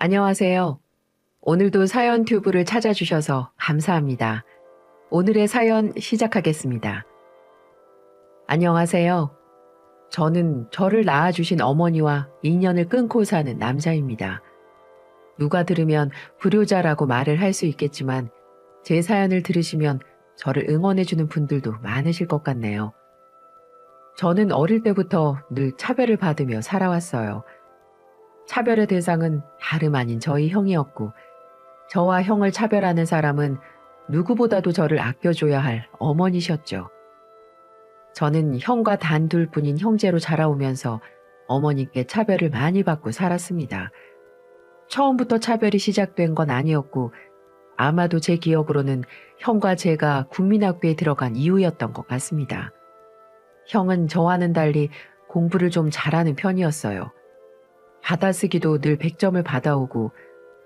안녕하세요. 오늘도 사연 튜브를 찾아주셔서 감사합니다. 오늘의 사연 시작하겠습니다. 안녕하세요. 저는 저를 낳아주신 어머니와 인연을 끊고 사는 남자입니다. 누가 들으면 불효자라고 말을 할 수 있겠지만 제 사연을 들으시면 저를 응원해주는 분들도 많으실 것 같네요. 저는 어릴 때부터 늘 차별을 받으며 살아왔어요. 차별의 대상은 다름 아닌 저희 형이었고, 저와 형을 차별하는 사람은 누구보다도 저를 아껴줘야 할 어머니셨죠. 저는 형과 단둘뿐인 형제로 자라오면서 어머니께 차별을 많이 받고 살았습니다. 처음부터 차별이 시작된 건 아니었고, 아마도 제 기억으로는 형과 제가 국민학교에 들어간 이후였던 것 같습니다. 형은 저와는 달리 공부를 좀 잘하는 편이었어요. 받아쓰기도 늘 100점을 받아오고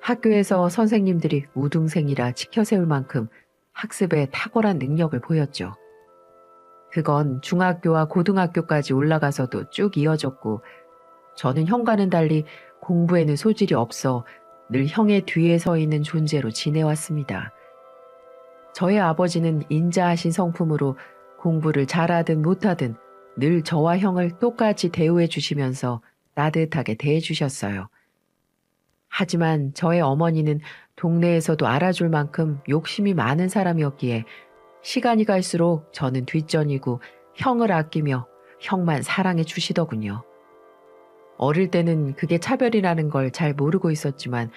학교에서 선생님들이 우등생이라 지켜세울 만큼 학습에 탁월한 능력을 보였죠. 그건 중학교와 고등학교까지 올라가서도 쭉 이어졌고, 저는 형과는 달리 공부에는 소질이 없어 늘 형의 뒤에 서 있는 존재로 지내왔습니다. 저의 아버지는 인자하신 성품으로 공부를 잘하든 못하든 늘 저와 형을 똑같이 대우해 주시면서 따뜻하게 대해주셨어요. 하지만 저의 어머니는 동네에서도 알아줄 만큼 욕심이 많은 사람이었기에 시간이 갈수록 저는 뒷전이고 형을 아끼며 형만 사랑해 주시더군요. 어릴 때는 그게 차별이라는 걸 잘 모르고 있었지만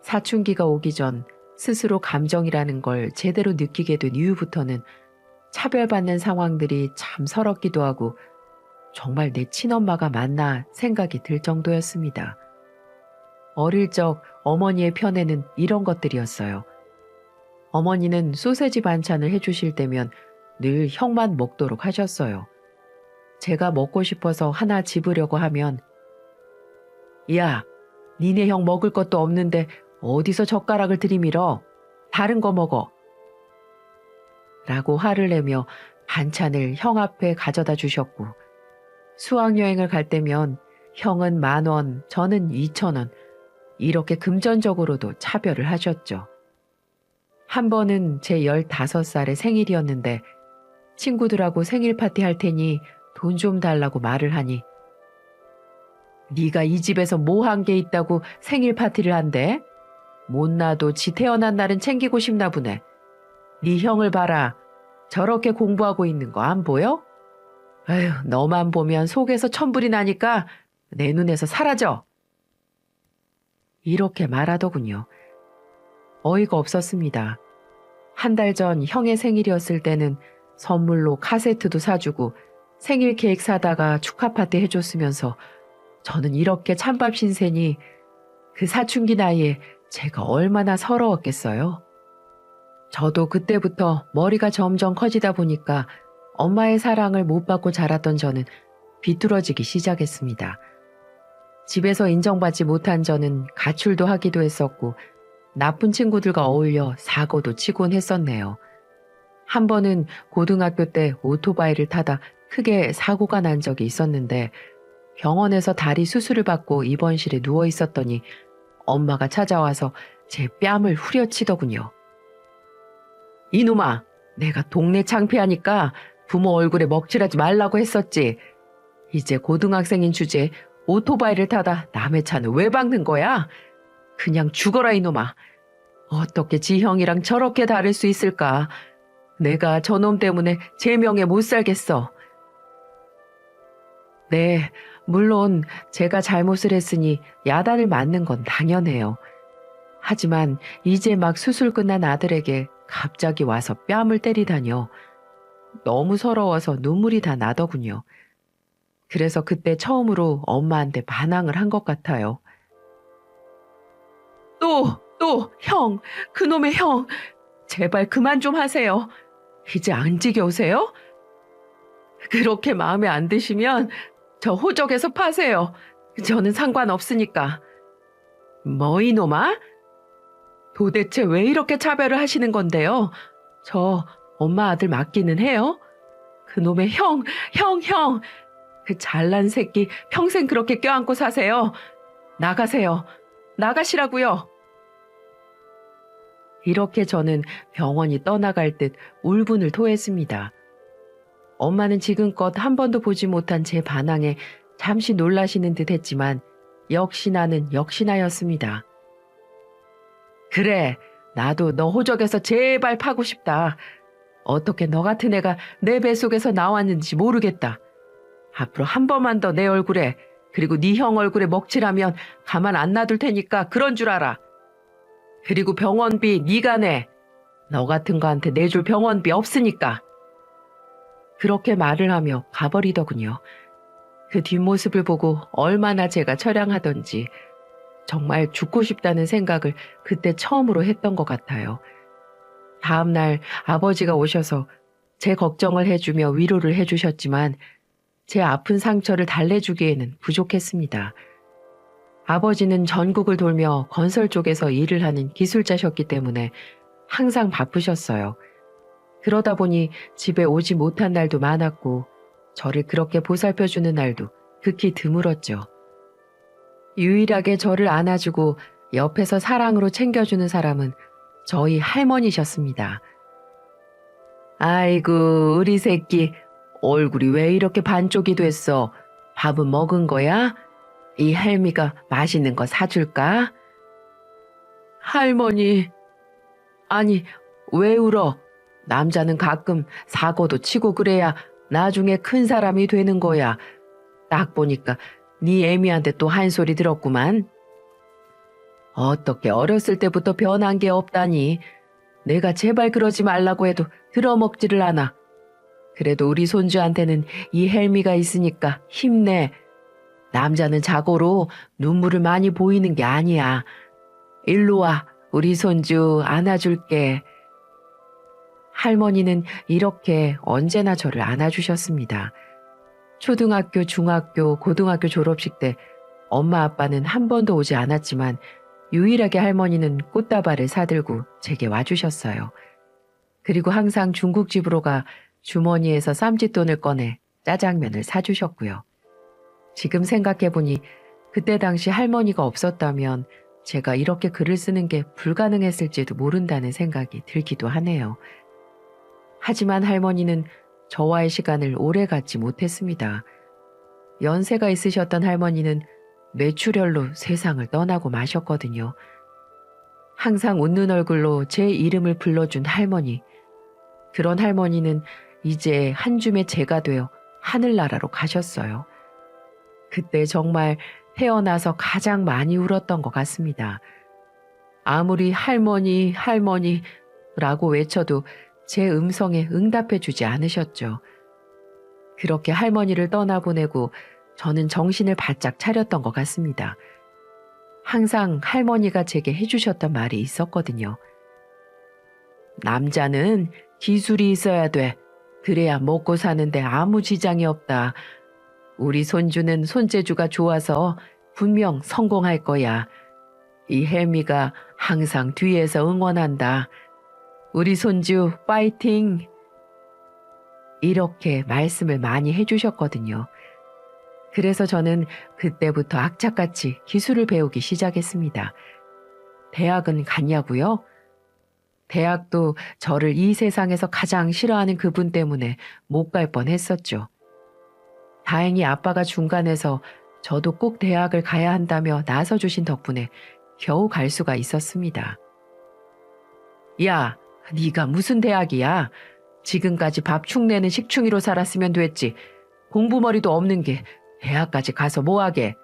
사춘기가 오기 전 스스로 감정이라는 걸 제대로 느끼게 된 이후부터는 차별받는 상황들이 참 서럽기도 하고 정말 내 친엄마가 맞나 생각이 들 정도였습니다. 어릴 적 어머니의 편에는 이런 것들이었어요. 어머니는 소세지 반찬을 해주실 때면 늘 형만 먹도록 하셨어요. 제가 먹고 싶어서 하나 집으려고 하면 야, 니네 형 먹을 것도 없는데 어디서 젓가락을 들이밀어? 다른 거 먹어. 라고 화를 내며 반찬을 형 앞에 가져다 주셨고, 수학여행을 갈 때면 형은 10,000원, 저는 2,000원, 이렇게 금전적으로도 차별을 하셨죠. 한 번은 제 15살의 생일이었는데 친구들하고 생일 파티 할 테니 돈 좀 달라고 말을 하니 네가 이 집에서 뭐 한 게 있다고 생일 파티를 한대? 못나도 지 태어난 날은 챙기고 싶나 보네. 네 형을 봐라. 저렇게 공부하고 있는 거 안 보여? 아휴, 너만 보면 속에서 천불이 나니까 내 눈에서 사라져. 이렇게 말하더군요. 어이가 없었습니다. 한 달 전 형의 생일이었을 때는 선물로 카세트도 사주고 생일 케이크 사다가 축하 파티 해줬으면서 저는 이렇게 찬밥 신세니 그 사춘기 나이에 제가 얼마나 서러웠겠어요. 저도 그때부터 머리가 점점 커지다 보니까 엄마의 사랑을 못 받고 자랐던 저는 비뚤어지기 시작했습니다. 집에서 인정받지 못한 저는 가출도 하기도 했었고 나쁜 친구들과 어울려 사고도 치곤 했었네요. 한 번은 고등학교 때 오토바이를 타다 크게 사고가 난 적이 있었는데 병원에서 다리 수술을 받고 입원실에 누워 있었더니 엄마가 찾아와서 제 뺨을 후려치더군요. 이놈아, 내가 동네 창피하니까 부모 얼굴에 먹칠하지 말라고 했었지. 이제 고등학생인 주제에 오토바이를 타다 남의 차는 왜 박는 거야? 그냥 죽어라 이놈아. 어떻게 지 형이랑 저렇게 다를 수 있을까? 내가 저놈 때문에 제 명예 못 살겠어. 네, 물론 제가 잘못을 했으니 야단을 맞는 건 당연해요. 하지만 이제 막 수술 끝난 아들에게 갑자기 와서 뺨을 때리다뇨. 너무 서러워서 눈물이 다 나더군요. 그래서 그때 처음으로 엄마한테 반항을 한 것 같아요. 형, 그놈의 형, 제발 그만 좀 하세요. 이제 안 지겨우세요? 그렇게 마음에 안 드시면 저 호적에서 파세요. 저는 상관없으니까. 뭐 이놈아? 도대체 왜 이렇게 차별을 하시는 건데요? 저 엄마 아들 맞기는 해요? 그놈의 형. 그 잘난 새끼 평생 그렇게 껴안고 사세요. 나가세요. 나가시라고요. 이렇게 저는 병원이 떠나갈 듯 울분을 토했습니다. 엄마는 지금껏 한 번도 보지 못한 제 반항에 잠시 놀라시는 듯 했지만 역시 나는 역시나였습니다. 그래, 나도 너 호적에서 제발 파고 싶다. 어떻게 너 같은 애가 내 뱃속에서 나왔는지 모르겠다. 앞으로 한 번만 더 내 얼굴에 그리고 네 형 얼굴에 먹칠하면 가만 안 놔둘 테니까 그런 줄 알아. 그리고 병원비 네가 내. 너 같은 거한테 내줄 병원비 없으니까. 그렇게 말을 하며 가버리더군요. 그 뒷모습을 보고 얼마나 제가 처량하던지 정말 죽고 싶다는 생각을 그때 처음으로 했던 것 같아요. 다음 날 아버지가 오셔서 제 걱정을 해주며 위로를 해주셨지만 제 아픈 상처를 달래주기에는 부족했습니다. 아버지는 전국을 돌며 건설 쪽에서 일을 하는 기술자셨기 때문에 항상 바쁘셨어요. 그러다 보니 집에 오지 못한 날도 많았고 저를 그렇게 보살펴주는 날도 극히 드물었죠. 유일하게 저를 안아주고 옆에서 사랑으로 챙겨주는 사람은 저희 할머니셨습니다. 아이고 우리 새끼 얼굴이 왜 이렇게 반쪽이 됐어? 밥은 먹은 거야? 이 헬미가 맛있는 거 사줄까? 할머니, 아니 왜 울어? 남자는 가끔 사고도 치고 그래야 나중에 큰 사람이 되는 거야. 딱 보니까 네 애미한테 또 한 소리 들었구만. 어떻게 어렸을 때부터 변한 게 없다니. 내가 제발 그러지 말라고 해도 들어먹지를 않아. 그래도 우리 손주한테는 이 헬미가 있으니까 힘내. 남자는 자고로 눈물을 많이 보이는 게 아니야. 일로 와, 우리 손주 안아줄게. 할머니는 이렇게 언제나 저를 안아주셨습니다. 초등학교, 중학교, 고등학교 졸업식 때 엄마 아빠는 한 번도 오지 않았지만 유일하게 할머니는 꽃다발을 사들고 제게 와주셨어요. 그리고 항상 중국집으로 가 주머니에서 쌈짓돈을 꺼내 짜장면을 사주셨고요. 지금 생각해보니 그때 당시 할머니가 없었다면 제가 이렇게 글을 쓰는 게 불가능했을지도 모른다는 생각이 들기도 하네요. 하지만 할머니는 저와의 시간을 오래 갖지 못했습니다. 연세가 있으셨던 할머니는 뇌출혈로 세상을 떠나고 마셨거든요. 항상 웃는 얼굴로 제 이름을 불러준 할머니. 그런 할머니는 이제 한 줌의 재가 되어 하늘나라로 가셨어요. 그때 정말 태어나서 가장 많이 울었던 것 같습니다. 아무리 할머니, 할머니라고 외쳐도 제 음성에 응답해 주지 않으셨죠. 그렇게 할머니를 떠나보내고 저는 정신을 바짝 차렸던 것 같습니다. 항상 할머니가 제게 해주셨던 말이 있었거든요. 남자는 기술이 있어야 돼. 그래야 먹고 사는데 아무 지장이 없다. 우리 손주는 손재주가 좋아서 분명 성공할 거야. 이 혜미가 항상 뒤에서 응원한다. 우리 손주 파이팅! 이렇게 말씀을 많이 해주셨거든요. 그래서 저는 그때부터 악착같이 기술을 배우기 시작했습니다. 대학은 갔냐고요? 대학도 저를 이 세상에서 가장 싫어하는 그분 때문에 못 갈 뻔했었죠. 다행히 아빠가 중간에서 저도 꼭 대학을 가야 한다며 나서주신 덕분에 겨우 갈 수가 있었습니다. 야, 네가 무슨 대학이야? 지금까지 밥 축내는 식충이로 살았으면 됐지. 공부머리도 없는 게 대학까지 가서 뭐하게.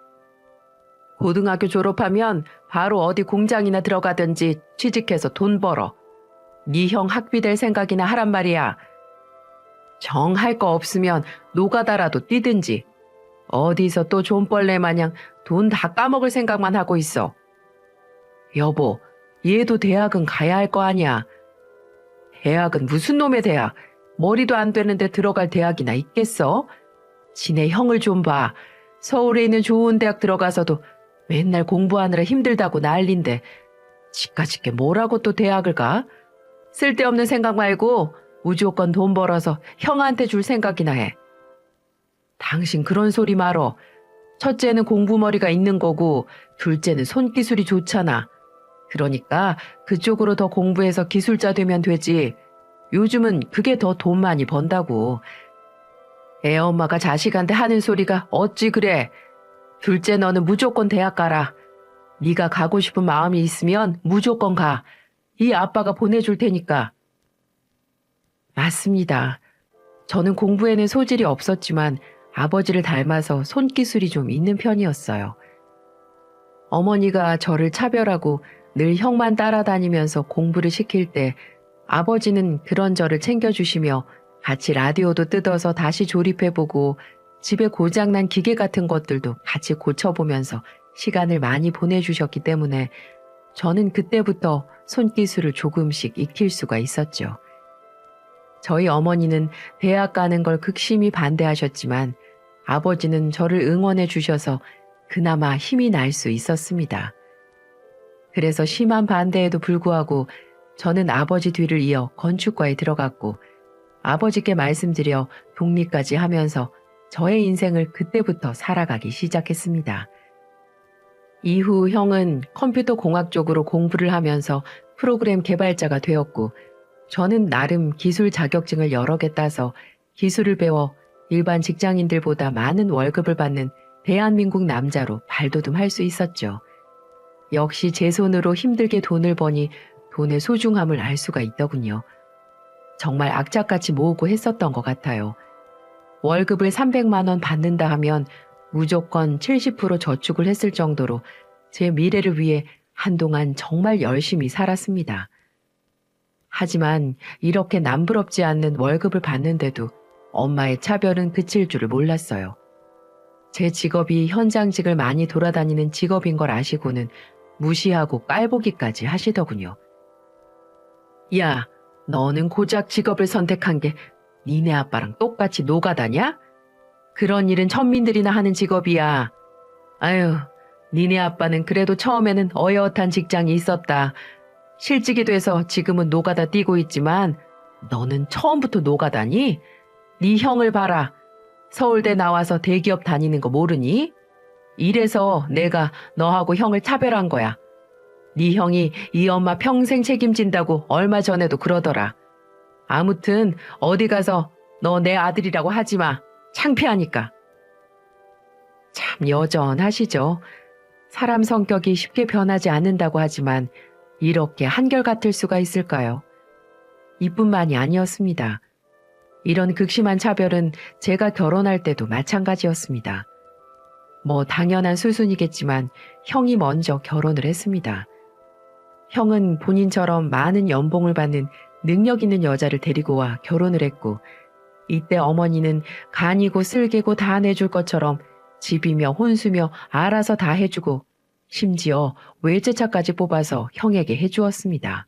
고등학교 졸업하면 바로 어디 공장이나 들어가든지 취직해서 돈 벌어. 네 형 학비 될 생각이나 하란 말이야. 정할 거 없으면 노가다라도 뛰든지. 어디서 또 존벌레 마냥 돈 다 까먹을 생각만 하고 있어. 여보, 얘도 대학은 가야 할 거 아니야. 대학은 무슨 놈의 대학? 머리도 안 되는데 들어갈 대학이나 있겠어? 지네 형을 좀 봐. 서울에 있는 좋은 대학 들어가서도 맨날 공부하느라 힘들다고 난린데 지까짓게 뭐라고 또 대학을 가? 쓸데없는 생각 말고 무조건 돈 벌어서 형한테 줄 생각이나 해. 당신 그런 소리 말어. 첫째는 공부머리가 있는 거고 둘째는 손기술이 좋잖아. 그러니까 그쪽으로 더 공부해서 기술자 되면 되지. 요즘은 그게 더 돈 많이 번다고. 애 엄마가 자식한테 하는 소리가 어찌 그래. 둘째 너는 무조건 대학 가라. 네가 가고 싶은 마음이 있으면 무조건 가. 이 아빠가 보내줄 테니까. 맞습니다. 저는 공부에는 소질이 없었지만 아버지를 닮아서 손기술이 좀 있는 편이었어요. 어머니가 저를 차별하고 늘 형만 따라다니면서 공부를 시킬 때 아버지는 그런 저를 챙겨주시며 같이 라디오도 뜯어서 다시 조립해보고 집에 고장난 기계 같은 것들도 같이 고쳐보면서 시간을 많이 보내주셨기 때문에 저는 그때부터 손기술을 조금씩 익힐 수가 있었죠. 저희 어머니는 대학 가는 걸 극심히 반대하셨지만 아버지는 저를 응원해 주셔서 그나마 힘이 날 수 있었습니다. 그래서 심한 반대에도 불구하고 저는 아버지 뒤를 이어 건축과에 들어갔고 아버지께 말씀드려 독립까지 하면서 저의 인생을 그때부터 살아가기 시작했습니다. 이후 형은 컴퓨터 공학 쪽으로 공부를 하면서 프로그램 개발자가 되었고 저는 나름 기술 자격증을 여러 개 따서 기술을 배워 일반 직장인들보다 많은 월급을 받는 대한민국 남자로 발돋움할 수 있었죠. 역시 제 손으로 힘들게 돈을 버니 돈의 소중함을 알 수가 있더군요. 정말 악착같이 모으고 했었던 것 같아요. 월급을 300만 원 받는다 하면 무조건 70% 저축을 했을 정도로 제 미래를 위해 한동안 정말 열심히 살았습니다. 하지만 이렇게 남부럽지 않는 월급을 받는데도 엄마의 차별은 그칠 줄을 몰랐어요. 제 직업이 현장직을 많이 돌아다니는 직업인 걸 아시고는 무시하고 깔보기까지 하시더군요. 야, 너는 고작 직업을 선택한 게 니네 아빠랑 똑같이 노가다냐? 그런 일은 천민들이나 하는 직업이야. 아유, 니네 아빠는 그래도 처음에는 어여엇한 직장이 있었다. 실직이 돼서 지금은 노가다 뛰고 있지만 너는 처음부터 노가다니? 네 형을 봐라. 서울대 나와서 대기업 다니는 거 모르니? 이래서 내가 너하고 형을 차별한 거야. 네 형이 이 엄마 평생 책임진다고 얼마 전에도 그러더라. 아무튼 어디 가서 너 내 아들이라고 하지 마. 창피하니까. 참 여전하시죠. 사람 성격이 쉽게 변하지 않는다고 하지만 이렇게 한결같을 수가 있을까요? 이뿐만이 아니었습니다. 이런 극심한 차별은 제가 결혼할 때도 마찬가지였습니다. 뭐 당연한 수순이겠지만 형이 먼저 결혼을 했습니다. 형은 본인처럼 많은 연봉을 받는 능력 있는 여자를 데리고 와 결혼을 했고 이때 어머니는 간이고 쓸개고 다 내줄 것처럼 집이며 혼수며 알아서 다 해주고 심지어 외제차까지 뽑아서 형에게 해주었습니다.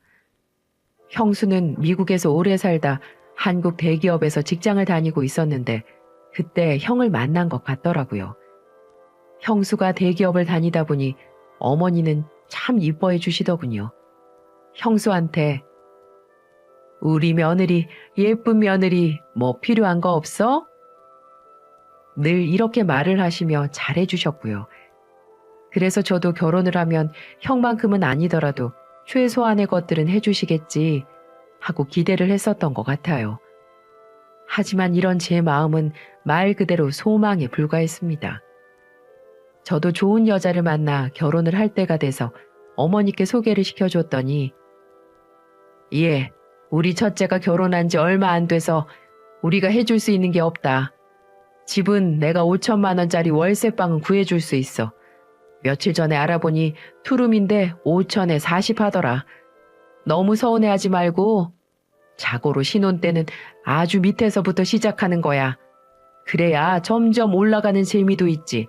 형수는 미국에서 오래 살다 한국 대기업에서 직장을 다니고 있었는데 그때 형을 만난 것 같더라고요. 형수가 대기업을 다니다 보니 어머니는 참 이뻐해 주시더군요. 형수한테 우리 며느리, 예쁜 며느리 뭐 필요한 거 없어? 늘 이렇게 말을 하시며 잘해 주셨고요. 그래서 저도 결혼을 하면 형만큼은 아니더라도 최소한의 것들은 해주시겠지 하고 기대를 했었던 것 같아요. 하지만 이런 제 마음은 말 그대로 소망에 불과했습니다. 저도 좋은 여자를 만나 결혼을 할 때가 돼서 어머니께 소개를 시켜줬더니 예, 우리 첫째가 결혼한 지 얼마 안 돼서 우리가 해줄 수 있는 게 없다. 집은 내가 5천만 원짜리 월세방은 구해줄 수 있어. 며칠 전에 알아보니 투룸인데 5천에 40 하더라. 너무 서운해하지 말고 자고로 신혼 때는 아주 밑에서부터 시작하는 거야. 그래야 점점 올라가는 재미도 있지.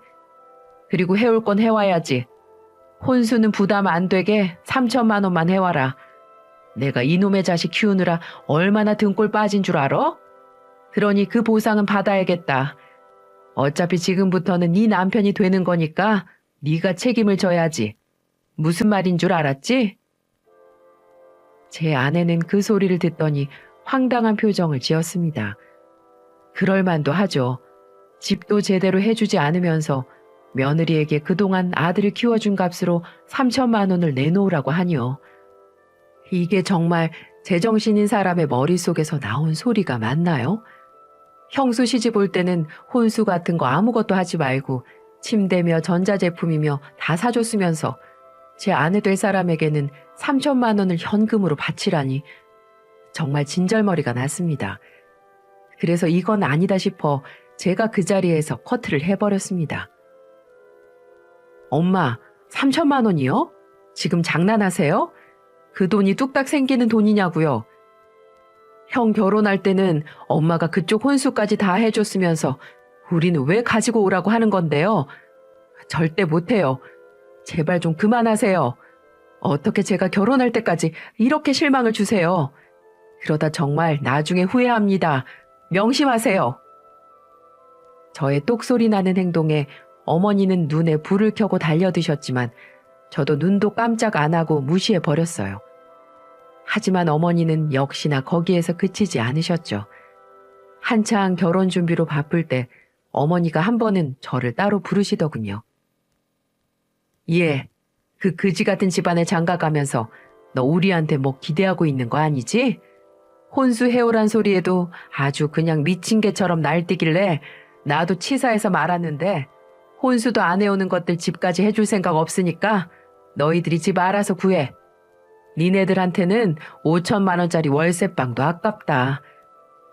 그리고 해올 건 해와야지. 혼수는 부담 안 되게 3천만 원만 해와라. 내가 이놈의 자식 키우느라 얼마나 등골 빠진 줄 알아? 그러니 그 보상은 받아야겠다. 어차피 지금부터는 네 남편이 되는 거니까 네가 책임을 져야지. 무슨 말인 줄 알았지? 제 아내는 그 소리를 듣더니 황당한 표정을 지었습니다. 그럴 만도 하죠. 집도 제대로 해주지 않으면서 며느리에게 그동안 아들을 키워준 값으로 3천만 원을 내놓으라고 하니요. 이게 정말 제정신인 사람의 머릿속에서 나온 소리가 맞나요? 형수 시집 올 때는 혼수 같은 거 아무것도 하지 말고 침대며 전자제품이며 다 사줬으면서 제 아내 될 사람에게는 3천만 원을 현금으로 바치라니 정말 진절머리가 났습니다. 그래서 이건 아니다 싶어 제가 그 자리에서 커트를 해버렸습니다. 엄마, 3천만 원이요? 지금 장난하세요? 그 돈이 뚝딱 생기는 돈이냐고요. 형 결혼할 때는 엄마가 그쪽 혼수까지 다 해줬으면서 우리는 왜 가지고 오라고 하는 건데요? 절대 못해요. 제발 좀 그만하세요. 어떻게 제가 결혼할 때까지 이렇게 실망을 주세요. 그러다 정말 나중에 후회합니다. 명심하세요. 저의 똑소리 나는 행동에 어머니는 눈에 불을 켜고 달려드셨지만 저도 눈도 깜짝 안 하고 무시해 버렸어요. 하지만 어머니는 역시나 거기에서 그치지 않으셨죠. 한창 결혼 준비로 바쁠 때 어머니가 한 번은 저를 따로 부르시더군요. 예, 그 그지 같은 집안에 장가가면서 너 우리한테 뭐 기대하고 있는 거 아니지? 혼수 해오란 소리에도 아주 그냥 미친 개처럼 날뛰길래 나도 치사해서 말았는데 혼수도 안 해오는 것들 집까지 해줄 생각 없으니까 너희들이 집 알아서 구해. 니네들한테는 5천만 원짜리 월세방도 아깝다.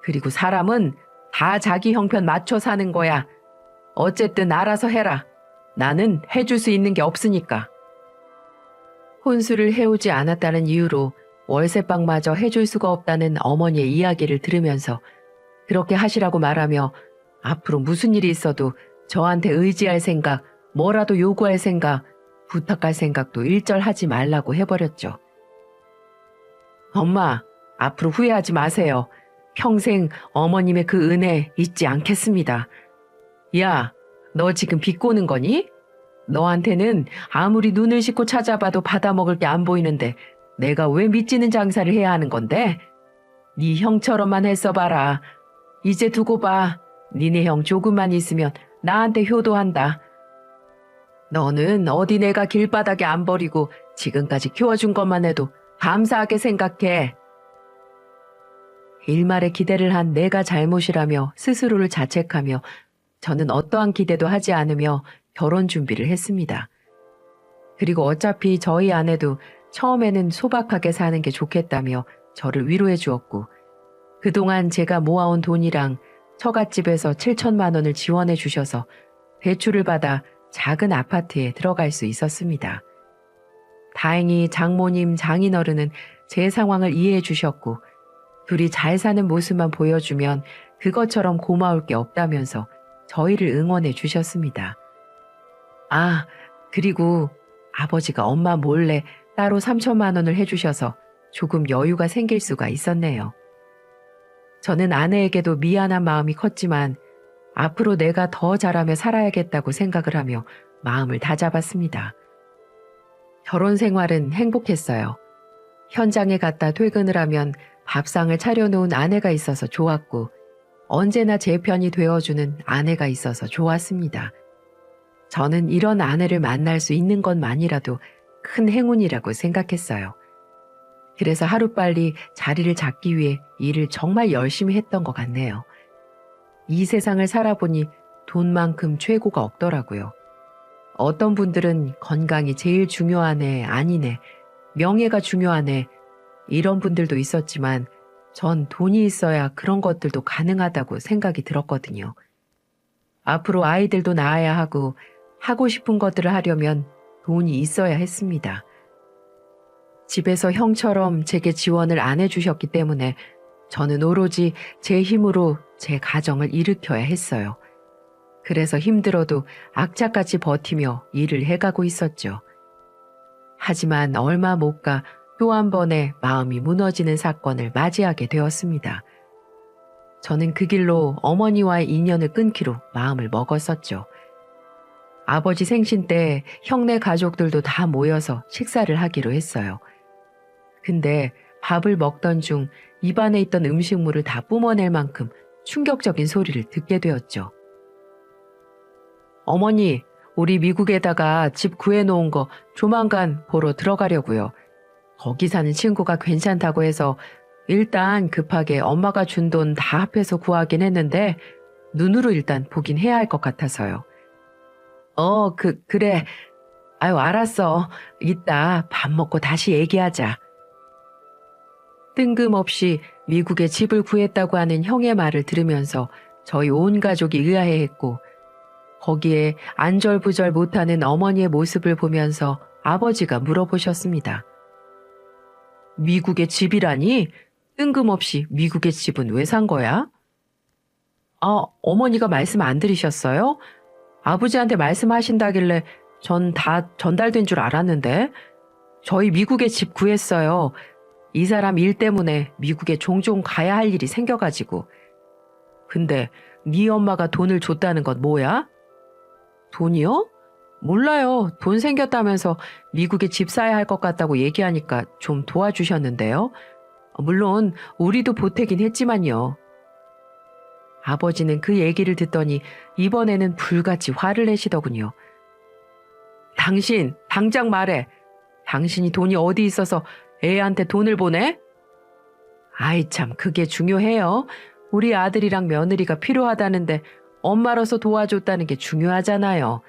그리고 사람은 다 자기 형편 맞춰 사는 거야. 어쨌든 알아서 해라. 나는 해줄 수 있는 게 없으니까. 혼수를 해오지 않았다는 이유로 월세방마저 해줄 수가 없다는 어머니의 이야기를 들으면서 그렇게 하시라고 말하며 앞으로 무슨 일이 있어도 저한테 의지할 생각, 뭐라도 요구할 생각, 부탁할 생각도 일절 하지 말라고 해버렸죠. 엄마, 앞으로 후회하지 마세요. 평생 어머님의 그 은혜 잊지 않겠습니다. 야, 너 지금 비꼬는 거니? 너한테는 아무리 눈을 씻고 찾아봐도 받아먹을 게 안 보이는데 내가 왜 믿지는 장사를 해야 하는 건데? 네 형처럼만 했어봐라. 이제 두고 봐. 니네 형 조금만 있으면 나한테 효도한다. 너는 어디 내가 길바닥에 안 버리고 지금까지 키워준 것만 해도 감사하게 생각해. 일말의 기대를 한 내가 잘못이라며 스스로를 자책하며 저는 어떠한 기대도 하지 않으며 결혼 준비를 했습니다. 그리고 어차피 저희 아내도 처음에는 소박하게 사는 게 좋겠다며 저를 위로해 주었고 그동안 제가 모아온 돈이랑 처갓집에서 7천만 원을 지원해 주셔서 대출을 받아 작은 아파트에 들어갈 수 있었습니다. 다행히 장모님, 장인어른은 제 상황을 이해해 주셨고 둘이 잘 사는 모습만 보여주면 그것처럼 고마울 게 없다면서 저희를 응원해 주셨습니다. 아, 그리고 아버지가 엄마 몰래 따로 3천만 원을 해주셔서 조금 여유가 생길 수가 있었네요. 저는 아내에게도 미안한 마음이 컸지만 앞으로 내가 더 잘하며 살아야겠다고 생각을 하며 마음을 다잡았습니다. 결혼 생활은 행복했어요. 현장에 갔다 퇴근을 하면 밥상을 차려놓은 아내가 있어서 좋았고 언제나 제 편이 되어주는 아내가 있어서 좋았습니다. 저는 이런 아내를 만날 수 있는 것만이라도 큰 행운이라고 생각했어요. 그래서 하루빨리 자리를 잡기 위해 일을 정말 열심히 했던 것 같네요. 이 세상을 살아보니 돈만큼 최고가 없더라고요. 어떤 분들은 건강이 제일 중요하네, 아니네, 명예가 중요하네, 이런 분들도 있었지만 전 돈이 있어야 그런 것들도 가능하다고 생각이 들었거든요. 앞으로 아이들도 낳아야 하고 싶은 것들을 하려면 돈이 있어야 했습니다. 집에서 형처럼 제게 지원을 안 해주셨기 때문에 저는 오로지 제 힘으로 제 가정을 일으켜야 했어요. 그래서 힘들어도 악착같이 버티며 일을 해가고 있었죠. 하지만 얼마 못 가 또 한 번의 마음이 무너지는 사건을 맞이하게 되었습니다. 저는 그 길로 어머니와의 인연을 끊기로 마음을 먹었었죠. 아버지 생신 때 형네 가족들도 다 모여서 식사를 하기로 했어요. 근데 밥을 먹던 중 입안에 있던 음식물을 다 뿜어낼 만큼 충격적인 소리를 듣게 되었죠. 어머니, 우리 미국에다가 집 구해놓은 거 조만간 보러 들어가려고요. 거기 사는 친구가 괜찮다고 해서 일단 급하게 엄마가 준 돈 다 합해서 구하긴 했는데 눈으로 일단 보긴 해야 할 것 같아서요. 그래. 아유, 알았어. 이따 밥 먹고 다시 얘기하자. 뜬금없이 미국에 집을 구했다고 하는 형의 말을 들으면서 저희 온 가족이 의아해했고 거기에 안절부절 못하는 어머니의 모습을 보면서 아버지가 물어보셨습니다. 미국의 집이라니? 뜬금없이 미국의 집은 왜 산 거야? 어머니가 말씀 안 들으셨어요? 아버지한테 말씀하신다길래 전 다 전달된 줄 알았는데 저희 미국에 집 구했어요. 이 사람 일 때문에 미국에 종종 가야 할 일이 생겨가지고. 근데 네 엄마가 돈을 줬다는 건 뭐야? 돈이요? 몰라요. 돈 생겼다면서 미국에 집 사야 할 것 같다고 얘기하니까 좀 도와주셨는데요. 물론 우리도 보태긴 했지만요. 아버지는 그 얘기를 듣더니 이번에는 불같이 화를 내시더군요. 당신 당장 말해. 당신이 돈이 어디 있어서 애한테 돈을 보내? 아이 참 그게 중요해요. 우리 아들이랑 며느리가 필요하다는데 엄마로서 도와줬다는 게 중요하잖아요.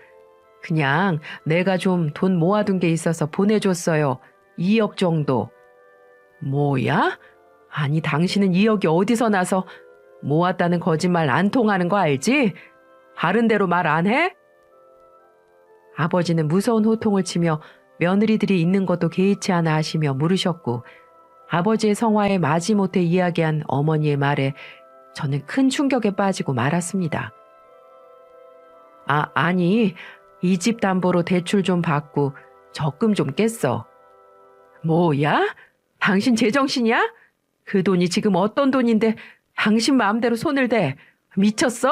그냥 내가 좀 돈 모아둔 게 있어서 보내줬어요. 2억 정도. 뭐야? 아니 당신은 2억이 어디서 나서 모았다는 거짓말 안 통하는 거 알지? 바른 대로 말 안 해? 아버지는 무서운 호통을 치며 며느리들이 있는 것도 개의치 않아 하시며 물으셨고 아버지의 성화에 마지못해 이야기한 어머니의 말에 저는 큰 충격에 빠지고 말았습니다. 아니 이 집 담보로 대출 좀 받고 적금 좀 깼어. 뭐야? 당신 제정신이야? 그 돈이 지금 어떤 돈인데 당신 마음대로 손을 대. 미쳤어?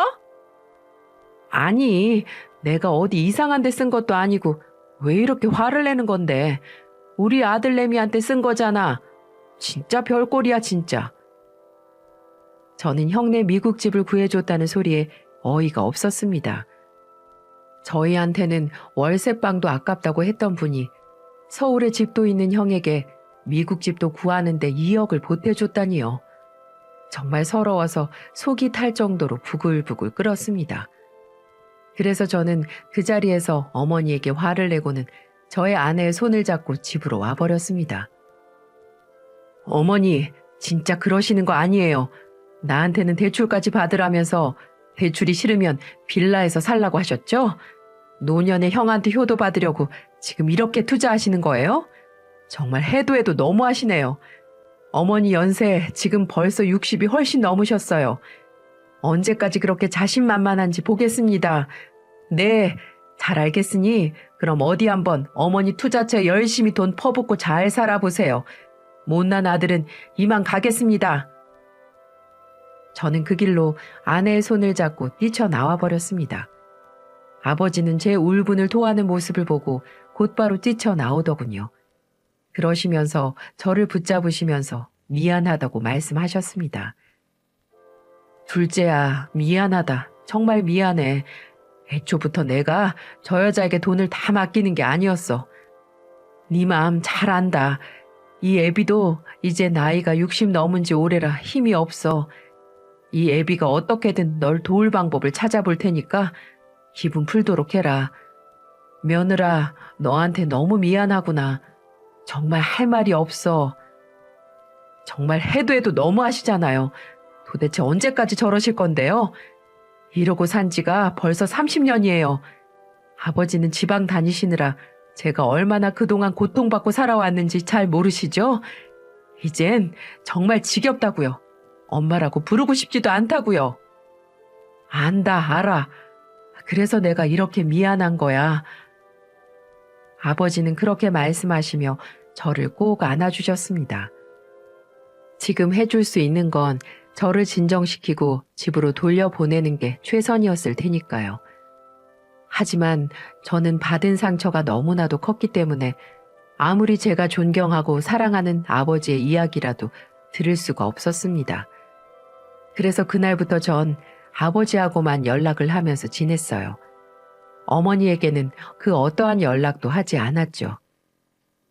아니, 내가 어디 이상한 데 쓴 것도 아니고 왜 이렇게 화를 내는 건데. 우리 아들내미한테 쓴 거잖아. 진짜 별꼴이야 진짜. 저는 형네 미국 집을 구해줬다는 소리에 어이가 없었습니다. 저희한테는 월세방도 아깝다고 했던 분이 서울에 집도 있는 형에게 미국 집도 구하는데 2억을 보태줬다니요. 정말 서러워서 속이 탈 정도로 부글부글 끓었습니다. 그래서 저는 그 자리에서 어머니에게 화를 내고는 저의 아내의 손을 잡고 집으로 와버렸습니다. 어머니, 진짜 그러시는 거 아니에요. 나한테는 대출까지 받으라면서 대출이 싫으면 빌라에서 살라고 하셨죠? 노년에 형한테 효도 받으려고 지금 이렇게 투자하시는 거예요? 정말 해도 해도 너무하시네요. 어머니 연세 지금 벌써 60이 훨씬 넘으셨어요. 언제까지 그렇게 자신만만한지 보겠습니다. 네, 잘 알겠으니 그럼 어디 한번 어머니 투자처에 열심히 돈 퍼붓고 잘 살아보세요. 못난 아들은 이만 가겠습니다. 저는 그 길로 아내의 손을 잡고 뛰쳐나와 버렸습니다. 아버지는 제 울분을 토하는 모습을 보고 곧바로 뛰쳐나오더군요. 그러시면서 저를 붙잡으시면서 미안하다고 말씀하셨습니다. 둘째야, 미안하다. 정말 미안해. 애초부터 내가 저 여자에게 돈을 다 맡기는 게 아니었어. 네 마음 잘 안다. 이 애비도 이제 나이가 60 넘은 지 오래라 힘이 없어. 이 애비가 어떻게든 널 도울 방법을 찾아볼 테니까 기분 풀도록 해라. 며느라, 너한테 너무 미안하구나. 정말 할 말이 없어. 정말 해도 해도 너무하시잖아요. 도대체 언제까지 저러실 건데요? 이러고 산 지가 벌써 30년이에요. 아버지는 지방 다니시느라 제가 얼마나 그동안 고통받고 살아왔는지 잘 모르시죠? 이젠 정말 지겹다고요. 엄마라고 부르고 싶지도 않다고요. 안다, 알아. 그래서 내가 이렇게 미안한 거야. 아버지는 그렇게 말씀하시며 저를 꼭 안아주셨습니다. 지금 해줄 수 있는 건 저를 진정시키고 집으로 돌려보내는 게 최선이었을 테니까요. 하지만 저는 받은 상처가 너무나도 컸기 때문에 아무리 제가 존경하고 사랑하는 아버지의 이야기라도 들을 수가 없었습니다. 그래서 그날부터 전 아버지하고만 연락을 하면서 지냈어요. 어머니에게는 그 어떠한 연락도 하지 않았죠.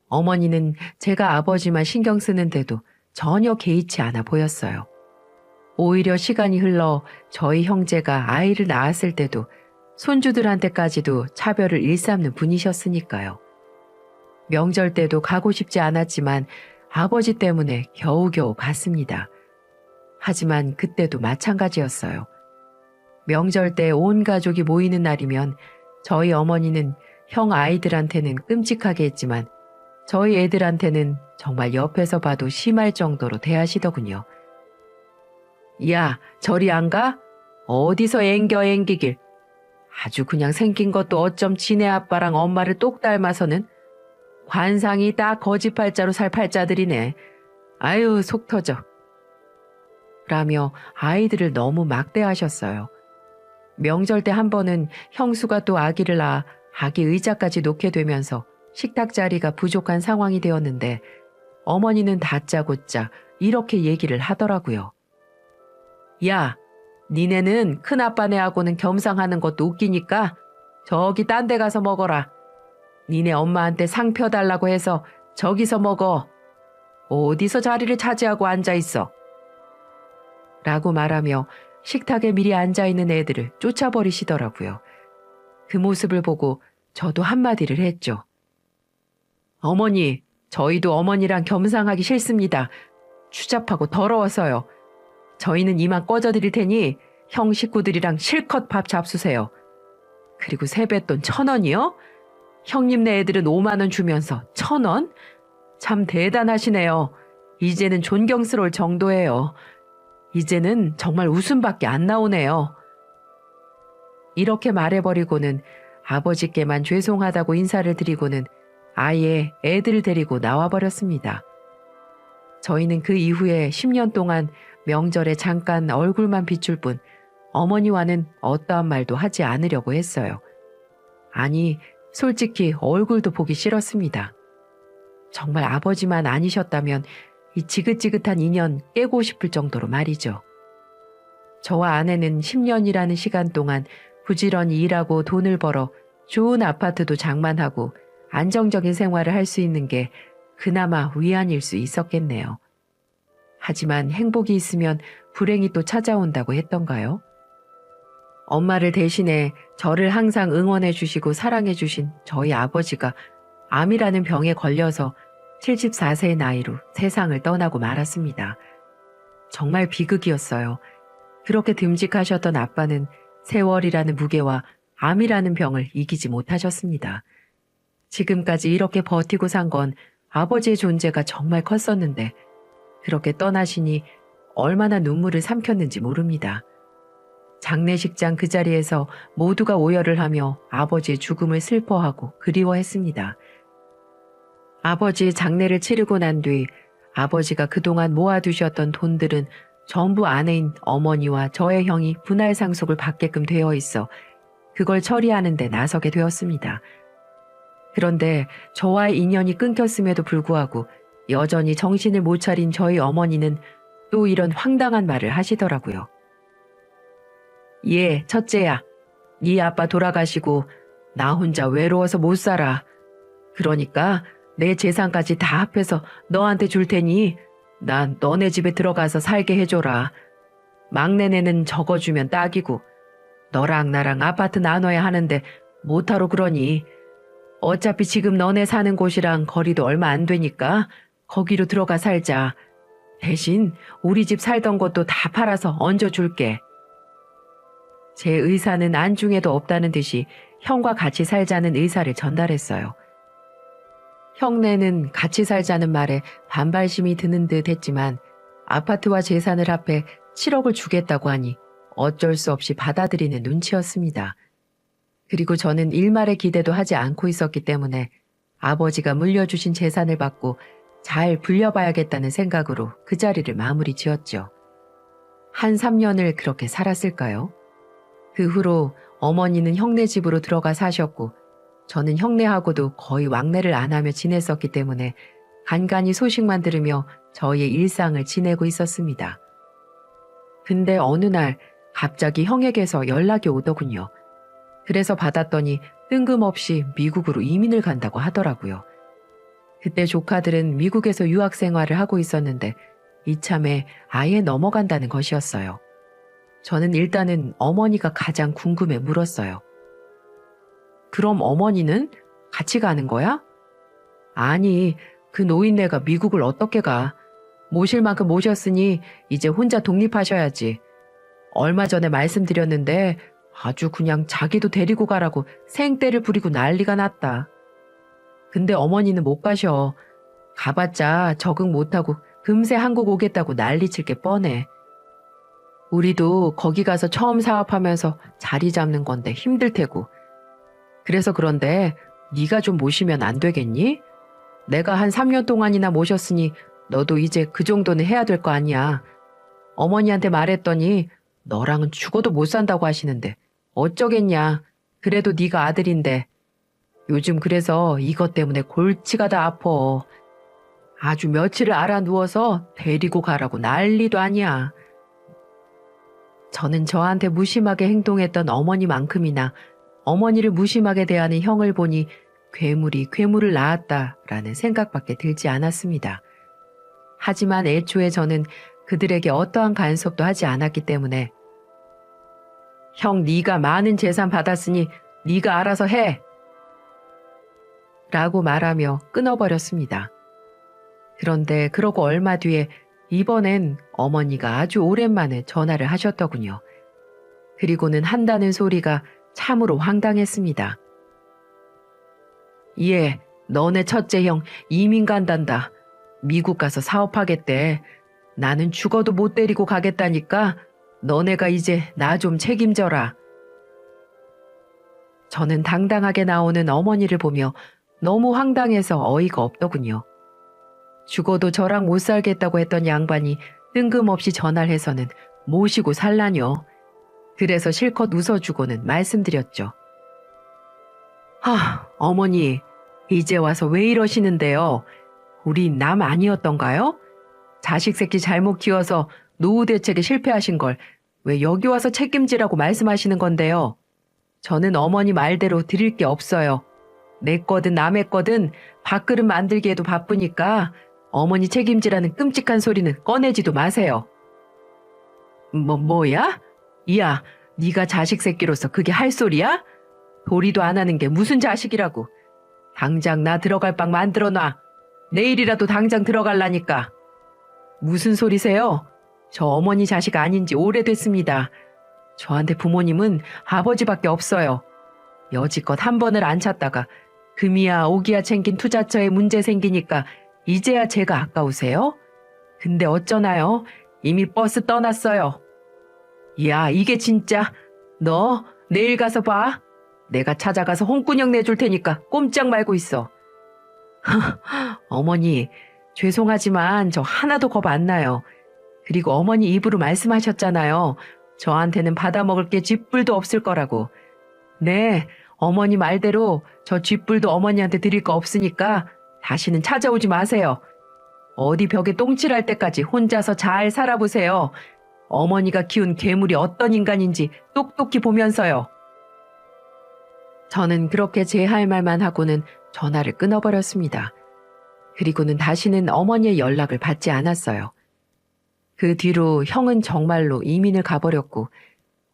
어머니는 제가 아버지만 신경 쓰는데도 전혀 개의치 않아 보였어요. 오히려 시간이 흘러 저희 형제가 아이를 낳았을 때도 손주들한테까지도 차별을 일삼는 분이셨으니까요. 명절 때도 가고 싶지 않았지만 아버지 때문에 겨우겨우 갔습니다. 하지만 그때도 마찬가지였어요. 명절 때 온 가족이 모이는 날이면 저희 어머니는 형 아이들한테는 끔찍하게 했지만 저희 애들한테는 정말 옆에서 봐도 심할 정도로 대하시더군요. 야, 저리 안 가? 어디서 앵기길. 아주 그냥 생긴 것도 어쩜 지네 아빠랑 엄마를 똑 닮아서는 관상이 딱 거지팔자로 살 팔자들이네. 아유, 속 터져. 라며 아이들을 너무 막대하셨어요. 명절 때 한 번은 형수가 또 아기를 낳아 아기 의자까지 놓게 되면서 식탁 자리가 부족한 상황이 되었는데 어머니는 다짜고짜 이렇게 얘기를 하더라고요. 야, 니네는 큰아빠네하고는 겸상하는 것도 웃기니까 저기 딴 데 가서 먹어라. 니네 엄마한테 상 펴달라고 해서 저기서 먹어. 어디서 자리를 차지하고 앉아있어. 라고 말하며 식탁에 미리 앉아있는 애들을 쫓아버리시더라고요. 그 모습을 보고 저도 한마디를 했죠. 어머니, 저희도 어머니랑 겸상하기 싫습니다. 추잡하고 더러워서요. 저희는 이만 꺼져드릴 테니 형 식구들이랑 실컷 밥 잡수세요. 그리고 세뱃돈 1,000원이요? 형님네 애들은 5만 원 주면서 1,000원? 참 대단하시네요. 이제는 존경스러울 정도예요. 이제는 정말 웃음밖에 안 나오네요. 이렇게 말해버리고는 아버지께만 죄송하다고 인사를 드리고는 아예 애들을 데리고 나와버렸습니다. 저희는 그 이후에 10년 동안 명절에 잠깐 얼굴만 비출 뿐 어머니와는 어떠한 말도 하지 않으려고 했어요. 아니, 솔직히 얼굴도 보기 싫었습니다. 정말 아버지만 아니셨다면 이 지긋지긋한 인연 깨고 싶을 정도로 말이죠. 저와 아내는 10년이라는 시간 동안 부지런히 일하고 돈을 벌어 좋은 아파트도 장만하고 안정적인 생활을 할 수 있는 게 그나마 위안일 수 있었겠네요. 하지만 행복이 있으면 불행이 또 찾아온다고 했던가요? 엄마를 대신해 저를 항상 응원해 주시고 사랑해 주신 저희 아버지가 암이라는 병에 걸려서 74세의 나이로 세상을 떠나고 말았습니다. 정말 비극이었어요. 그렇게 듬직하셨던 아빠는 세월이라는 무게와 암이라는 병을 이기지 못하셨습니다. 지금까지 이렇게 버티고 산 건 아버지의 존재가 정말 컸었는데 그렇게 떠나시니 얼마나 눈물을 삼켰는지 모릅니다. 장례식장 그 자리에서 모두가 오열을 하며 아버지의 죽음을 슬퍼하고 그리워했습니다. 아버지의 장례를 치르고 난 뒤 아버지가 그동안 모아두셨던 돈들은 전부 아내인 어머니와 저의 형이 분할 상속을 받게끔 되어 있어 그걸 처리하는 데 나서게 되었습니다. 그런데 저와의 인연이 끊겼음에도 불구하고 여전히 정신을 못 차린 저희 어머니는 또 이런 황당한 말을 하시더라고요. 예, 첫째야. 네 아빠 돌아가시고 나 혼자 외로워서 못 살아. 그러니까 내 재산까지 다 합해서 너한테 줄 테니 난 너네 집에 들어가서 살게 해줘라. 막내네는 적어주면 딱이고 너랑 나랑 아파트 나눠야 하는데 못하러 그러니 어차피 지금 너네 사는 곳이랑 거리도 얼마 안 되니까 거기로 들어가 살자. 대신 우리 집 살던 것도 다 팔아서 얹어줄게. 제 의사는 안중에도 없다는 듯이 형과 같이 살자는 의사를 전달했어요. 형네는 같이 살자는 말에 반발심이 드는 듯 했지만 아파트와 재산을 합해 7억을 주겠다고 하니 어쩔 수 없이 받아들이는 눈치였습니다. 그리고 저는 일말의 기대도 하지 않고 있었기 때문에 아버지가 물려주신 재산을 받고 잘 불려봐야겠다는 생각으로 그 자리를 마무리 지었죠. 한 3년을 그렇게 살았을까요? 그 후로 어머니는 형네 집으로 들어가 사셨고 저는 형네하고도 거의 왕래를 안 하며 지냈었기 때문에 간간히 소식만 들으며 저희의 일상을 지내고 있었습니다. 근데 어느 날 갑자기 형에게서 연락이 오더군요. 그래서 받았더니 뜬금없이 미국으로 이민을 간다고 하더라고요. 그때 조카들은 미국에서 유학 생활을 하고 있었는데 이참에 아예 넘어간다는 것이었어요. 저는 일단은 어머니가 가장 궁금해 물었어요. 그럼 어머니는 같이 가는 거야? 아니, 그 노인네가 미국을 어떻게 가? 모실 만큼 모셨으니 이제 혼자 독립하셔야지. 얼마 전에 말씀드렸는데 아주 그냥 자기도 데리고 가라고 생떼를 부리고 난리가 났다. 근데 어머니는 못 가셔. 가봤자 적응 못하고 금세 한국 오겠다고 난리칠 게 뻔해. 우리도 거기 가서 처음 사업하면서 자리 잡는 건데 힘들 테고. 그래서 그런데 네가 좀 모시면 안 되겠니? 내가 한 3년 동안이나 모셨으니 너도 이제 그 정도는 해야 될 거 아니야. 어머니한테 말했더니 너랑은 죽어도 못 산다고 하시는데 어쩌겠냐. 그래도 네가 아들인데. 요즘 그래서 이것 때문에 골치가 다 아파. 아주 며칠을 알아 누워서 데리고 가라고 난리도 아니야. 저는 저한테 무심하게 행동했던 어머니만큼이나 어머니를 무심하게 대하는 형을 보니 괴물이 괴물을 낳았다라는 생각밖에 들지 않았습니다. 하지만 애초에 저는 그들에게 어떠한 간섭도 하지 않았기 때문에 형 네가 많은 재산 받았으니 네가 알아서 해! 라고 말하며 끊어버렸습니다. 그런데 그러고 얼마 뒤에 이번엔 어머니가 아주 오랜만에 전화를 하셨더군요. 그리고는 한다는 소리가 참으로 황당했습니다. 예, 너네 첫째 형 이민 간단다. 미국 가서 사업하겠대. 나는 죽어도 못 데리고 가겠다니까 너네가 이제 나 좀 책임져라. 저는 당당하게 나오는 어머니를 보며 너무 황당해서 어이가 없더군요. 죽어도 저랑 못 살겠다고 했던 양반이 뜬금없이 전화를 해서는 모시고 살라뇨. 그래서 실컷 웃어주고는 말씀드렸죠. 어머니, 이제 와서 왜 이러시는데요? 우리 남 아니었던가요? 자식 새끼 잘못 키워서 노후 대책에 실패하신 걸 왜 여기 와서 책임지라고 말씀하시는 건데요? 저는 어머니 말대로 드릴 게 없어요. 내 거든 남의 거든 밥그릇 만들기에도 바쁘니까 어머니 책임지라는 끔찍한 소리는 꺼내지도 마세요. 뭐야? 이야, 네가 자식 새끼로서 그게 할 소리야? 도리도 안 하는 게 무슨 자식이라고. 당장 나 들어갈 방 만들어놔. 내일이라도 당장 들어갈라니까. 무슨 소리세요? 저 어머니 자식 아닌 지 오래됐습니다. 저한테 부모님은 아버지밖에 없어요. 여지껏 한 번을 안 찼다가 금이야 오기야 챙긴 투자처에 문제 생기니까 이제야 제가 아까우세요? 근데 어쩌나요? 이미 버스 떠났어요. 야, 이게 진짜. 너 내일 가서 봐. 내가 찾아가서 홍군형 내줄 테니까 꼼짝 말고 있어. 어머니, 죄송하지만 저 하나도 겁 안 나요. 그리고 어머니 입으로 말씀하셨잖아요. 저한테는 받아먹을 게 쥐뿔도 없을 거라고. 네, 어머니 말대로 저 쥐뿔도 어머니한테 드릴 거 없으니까 다시는 찾아오지 마세요. 어디 벽에 똥칠할 때까지 혼자서 잘 살아보세요. 어머니가 키운 괴물이 어떤 인간인지 똑똑히 보면서요. 저는 그렇게 제 할 말만 하고는 전화를 끊어버렸습니다. 그리고는 다시는 어머니의 연락을 받지 않았어요. 그 뒤로 형은 정말로 이민을 가버렸고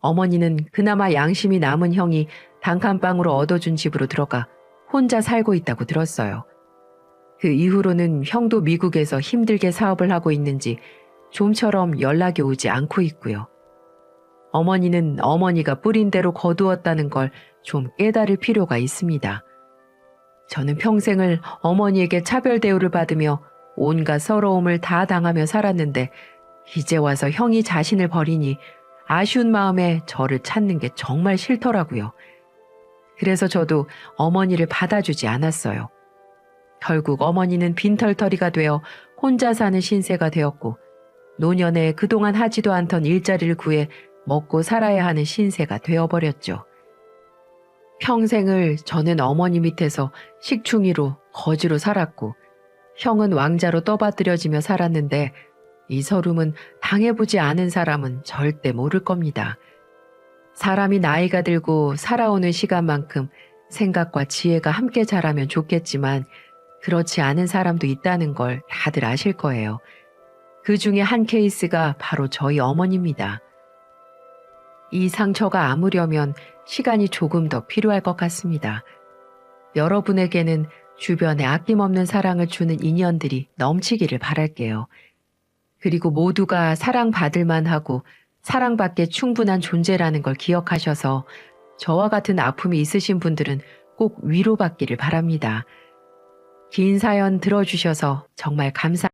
어머니는 그나마 양심이 남은 형이 단칸방으로 얻어준 집으로 들어가 혼자 살고 있다고 들었어요. 그 이후로는 형도 미국에서 힘들게 사업을 하고 있는지 좀처럼 연락이 오지 않고 있고요. 어머니는 어머니가 뿌린 대로 거두었다는 걸 좀 깨달을 필요가 있습니다. 저는 평생을 어머니에게 차별 대우를 받으며 온갖 서러움을 다 당하며 살았는데 이제 와서 형이 자신을 버리니 아쉬운 마음에 저를 찾는 게 정말 싫더라고요. 그래서 저도 어머니를 받아주지 않았어요. 결국 어머니는 빈털터리가 되어 혼자 사는 신세가 되었고 노년에 그동안 하지도 않던 일자리를 구해 먹고 살아야 하는 신세가 되어버렸죠. 평생을 저는 어머니 밑에서 식충이로 거지로 살았고 형은 왕자로 떠받들여지며 살았는데 이 서름은 당해보지 않은 사람은 절대 모를 겁니다. 사람이 나이가 들고 살아오는 시간만큼 생각과 지혜가 함께 자라면 좋겠지만 그렇지 않은 사람도 있다는 걸 다들 아실 거예요. 그 중에 한 케이스가 바로 저희 어머니입니다. 이 상처가 아무려면 시간이 조금 더 필요할 것 같습니다. 여러분에게는 주변에 아낌없는 사랑을 주는 인연들이 넘치기를 바랄게요. 그리고 모두가 사랑받을 만하고 사랑받기에 충분한 존재라는 걸 기억하셔서 저와 같은 아픔이 있으신 분들은 꼭 위로받기를 바랍니다. 긴 사연 들어주셔서 정말 감사합니다.